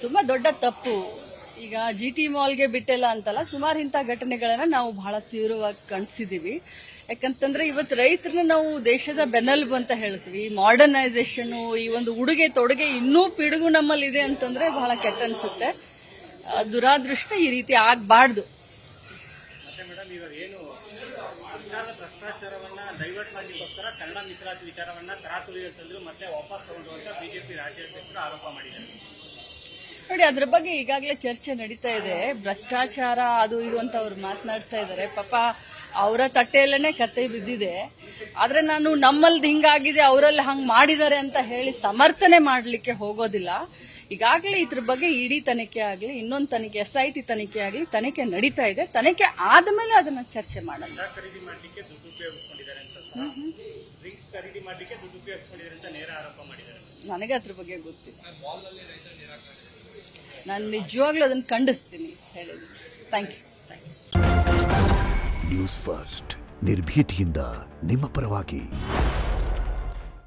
ತುಂಬಾ ದೊಡ್ಡ ತಪ್ಪು. ಈಗ GT ಮಾಲ್ಗೆ ಬಿಟ್ಟಿಲ್ಲ ಅಂತಲ್ಲ, ಸುಮಾರು ಇಂಥ ಘಟನೆಗಳನ್ನ ನಾವು ಬಹಳ ತೀವ್ರವಾಗಿ ಕಾಣಿಸಿದೀವಿ. ಯಾಕಂತಂದ್ರೆ ಇವತ್ತು ರೈತರನ್ನ ನಾವು ದೇಶದ ಬೆನ್ನೆಲುಬು ಅಂತ ಹೇಳ್ತೀವಿ. ಮಾಡರ್ನೈಸೇಷನ್, ಈ ಒಂದು ಉಡುಗೆ ತೊಡುಗೆ ಇನ್ನೂ ಪಿಡುಗು ನಮ್ಮಲ್ಲಿ ಇದೆ ಅಂತಂದ್ರೆ ಬಹಳ ಕೆಟ್ಟ ಅನ್ಸುತ್ತೆ. ದುರಾದೃಷ್ಟ, ಈ ರೀತಿ ಆಗಬಾರ್ದು. ಭ್ರಷ್ಟಾಚಾರವನ್ನ ಡೈವರ್ಟ್ ಮಾಡಲಿಕ್ಕೋಸ್ಕರ ಕನ್ನಡ ಮೀಸಲಾತಿ ವಿಚಾರವನ್ನ ತರಾತುರಿಯಲ್ಲಿ ತಂದು ಮತ್ತೆ ವಾಪಸ್ ತಗೊಂಡು ಬಿಜೆಪಿ ರಾಜ್ಯಾಧ್ಯಕ್ಷರು ಆರೋಪ ಮಾಡಿದ್ದಾರೆ. ನೋಡಿ, ಅದ್ರ ಬಗ್ಗೆ ಈಗಾಗಲೇ ಚರ್ಚೆ ನಡೀತಾ ಇದೆ. ಭ್ರಷ್ಟಾಚಾರ ಅದು ಇದು ಅಂತ ಅವ್ರು ಮಾತನಾಡ್ತಾ ಇದ್ದಾರೆ. ಪಾಪ ಅವರ ತಟ್ಟೆಯಲ್ಲೇನೆ ಕತೆ ಬಿದ್ದಿದೆ. ಆದ್ರೆ ನಾನು ನಮ್ಮಲ್ಲಿ ಹಿಂಗಾಗಿದೆ, ಅವರಲ್ಲಿ ಹಂಗ್ ಮಾಡಿದ್ದಾರೆ ಅಂತ ಹೇಳಿ ಸಮರ್ಥನೆ ಮಾಡಲಿಕ್ಕೆ ಹೋಗೋದಿಲ್ಲ. ಈಗಾಗಲೇ ಇದ್ರ ಬಗ್ಗೆ ಇಡಿ ತನಿಖೆ ಆಗಲಿ, ಇನ್ನೊಂದು ತನಿಖೆ SIT ತನಿಖೆ ಆಗಲಿ, ತನಿಖೆ ನಡೀತಾ ಇದೆ. ತನಿಖೆ ಆದ್ಮೇಲೆ ಅದನ್ನ ಚರ್ಚೆ ಮಾಡೋಣ. ಖರೀದಿ ಮಾಡಲಿಕ್ಕೆ ದುಡ್ಡು ಉಪಯೋಗಿಸ್ಕೊಂಡಿದ್ದಾರೆ ಅಂತ, ಡ್ರಿಂಕ್ಸ್ ಖರೀದಿ ಮಾಡಲಿಕ್ಕೆ ದುಡ್ಡು ಉಪಯೋಗಿಸ್ಕೊಂಡಿದ್ದಾರೆ ಅಂತ ನೇರ ಆರೋಪ ಮಾಡಿದ್ದಾರೆ. ನನಗೆ ಅದ್ರ ಬಗ್ಗೆ ಗೊತ್ತಿಲ್ಲ. ನಾನು ನಿಜವಾಗ್ಲೂ ಅದನ್ನು ಖಂಡಿಸ್ತೀನಿ ಹೇಳಿದ್ದೀನಿ. Thank you. ನ್ಯೂಸ್ ಫಸ್ಟ್, ನಿರ್ಭೀತಿಯಿಂದ ನಿಮ್ಮ ಪರವಾಗಿ.